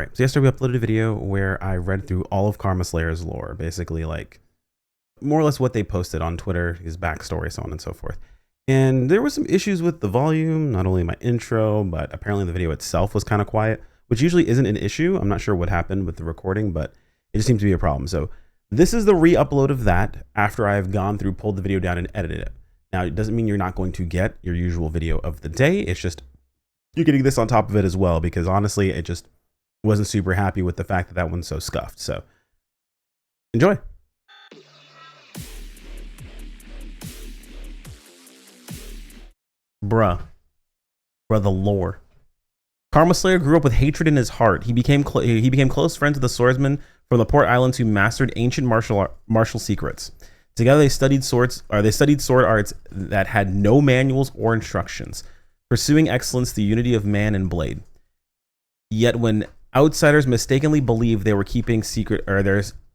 Alright, so yesterday we uploaded a video where I read through all of Karma Slayer's lore, basically like more or less what they posted on Twitter, his backstory, so on and so forth. And there were some issues with the volume, not only my intro, but apparently the video itself was kind of quiet, which usually isn't an issue. I'm not sure what happened with the recording, but it just seemed to be a problem. So this is the re-upload of that after I've gone through, pulled the video down and edited it. Now, it doesn't mean you're not going to get your usual video of the day. It's just you're getting this on top of it as well, because honestly, it just wasn't super happy with the fact that that one's so scuffed. So enjoy. Bruh, the lore. Karma Slayer grew up with hatred in his heart. He became close friends with the swordsman from the Port Islands who mastered ancient martial secrets. Together they studied sword arts that had no manuals or instructions, pursuing excellence, the unity of man and blade. Yet when outsiders mistakenly believed they were keeping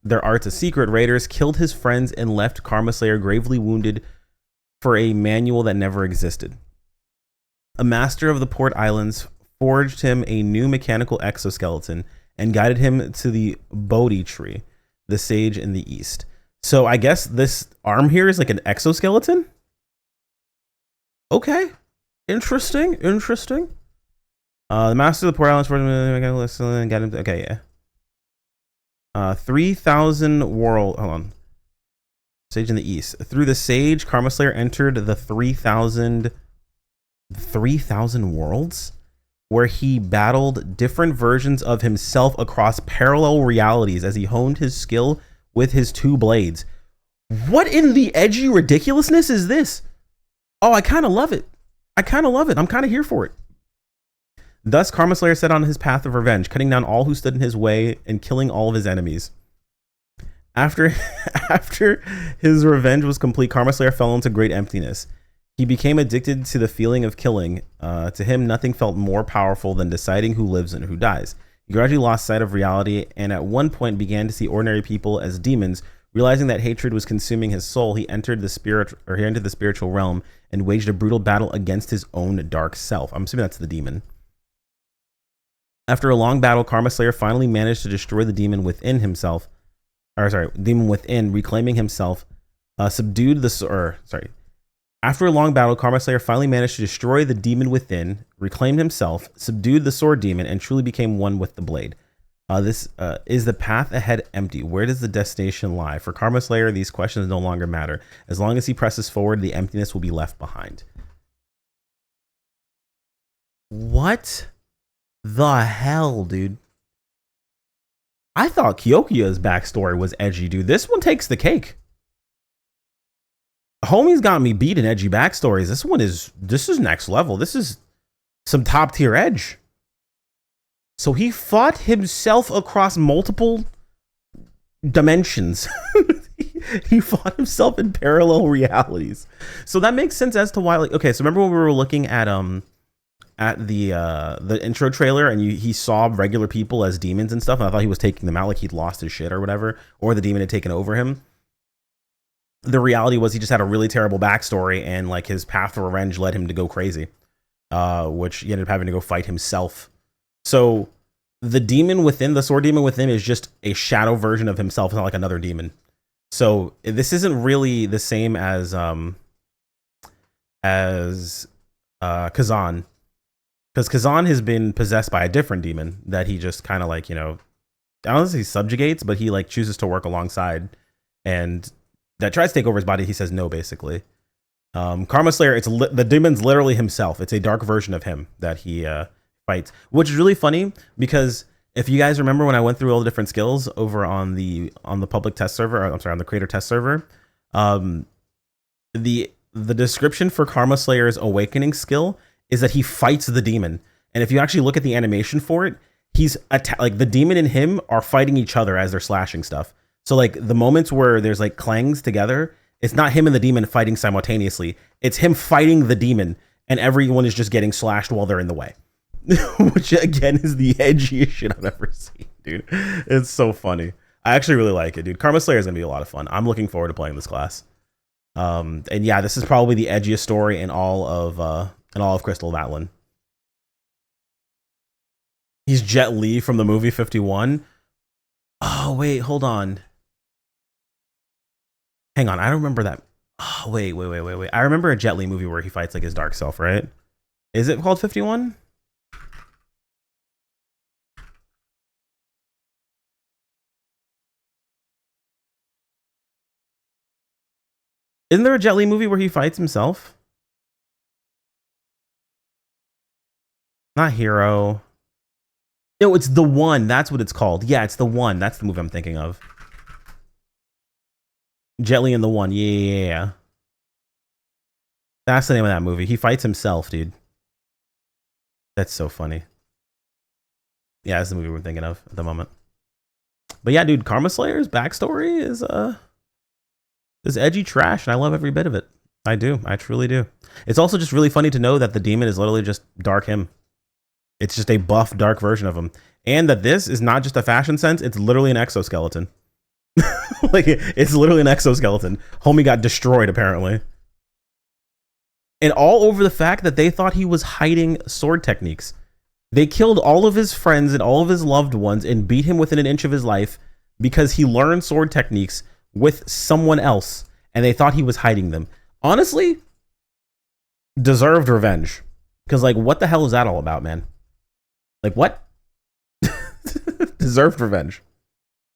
their arts a secret, raiders killed his friends and left Karma Slayer gravely wounded for a manual that never existed. A master of the Port Islands forged him a new mechanical exoskeleton and guided him to the Bodhi tree, the sage in the east. So I guess this arm here is like an exoskeleton? Okay. Interesting. The master of the Port Islands got him. Okay, yeah. 3,000 world. Hold on. Sage in the east. Through the sage, Karma Slayer entered the 3,000 worlds, where he battled different versions of himself across parallel realities as he honed his skill with his two blades. What in the edgy ridiculousness is this? Oh, I kind of love it. I'm kind of here for it. Thus, Karma Slayer set on his path of revenge, cutting down all who stood in his way and killing all of his enemies. After his revenge was complete, Karma Slayer fell into great emptiness. He became addicted to the feeling of killing. To him, nothing felt more powerful than deciding who lives and who dies. He gradually lost sight of reality and at one point began to see ordinary people as demons. Realizing that hatred was consuming his soul, he entered the spiritual realm and waged a brutal battle against his own dark self. I'm assuming that's the demon. After a long battle, Karma Slayer finally managed to destroy the demon within himself. Demon within, reclaiming himself, After a long battle, Karma Slayer finally managed to destroy the demon within, reclaimed himself, subdued the sword demon, and truly became one with the blade. Is the path ahead empty? Where does the destination lie? For Karma Slayer, these questions no longer matter. As long as he presses forward, the emptiness will be left behind. What the hell, dude? I thought Kyokia's backstory was edgy, dude. This one takes the cake. Homie's got me beat in edgy backstories. This is next level. This is some top tier edge. So he fought himself across multiple dimensions. He fought himself in parallel realities. So that makes sense as to why, like, okay, so remember when we were looking at the intro trailer and he saw regular people as demons and stuff, and I thought he was taking them out like he'd lost his shit or whatever, or the demon had taken over him. The reality was he just had a really terrible backstory, and like his path to revenge led him to go crazy, which he ended up having to go fight himself. So the demon within, the sword demon within, is just a shadow version of himself. It's not like another demon. So this isn't really the same as Kazan, because Kazan has been possessed by a different demon that he just kind of like, you know, I don't know if he subjugates, but he like chooses to work alongside, and that tries to take over his body. He says no, basically. Karma Slayer, the demon's literally himself. It's a dark version of him that he fights, which is really funny because if you guys remember when I went through all the different skills over on the public test server, on the creator test server, the description for Karma Slayer's awakening skill is that he fights the demon, and if you actually look at the animation for it, he's like the demon and him are fighting each other as they're slashing stuff. So like the moments where there's like clangs together, it's not him and the demon fighting simultaneously. It's him fighting the demon, and everyone is just getting slashed while they're in the way. Which again is the edgiest shit I've ever seen, dude. It's so funny. I actually really like it, dude. Karma Slayer is gonna be a lot of fun. I'm looking forward to playing this class. And yeah, this is probably the edgiest story in all of Crystal of Atlan. He's Jet Li from the movie 51. Oh, wait, hold on. Hang on, I don't remember that. Oh, wait. I remember a Jet Li movie where he fights like his dark self, right? Is it called 51? Isn't there a Jet Li movie where he fights himself? Not Hero. No, it's The One. That's what it's called. Yeah, it's The One. That's the movie I'm thinking of. Jet Li and The One. Yeah. That's the name of that movie. He fights himself, dude. That's so funny. Yeah, that's the movie we're thinking of at the moment. But yeah, dude, Karma Slayer's backstory is edgy trash, and I love every bit of it. I do. I truly do. It's also just really funny to know that the demon is literally just dark him. It's just a buff, dark version of him. And that this is not just a fashion sense, it's literally an exoskeleton. Like, it's literally an exoskeleton. Homie got destroyed, apparently. And all over the fact that they thought he was hiding sword techniques. They killed all of his friends and all of his loved ones and beat him within an inch of his life because he learned sword techniques with someone else, and they thought he was hiding them. Honestly, deserved revenge. Because, like, what the hell is that all about, man? Like, what? Deserved revenge.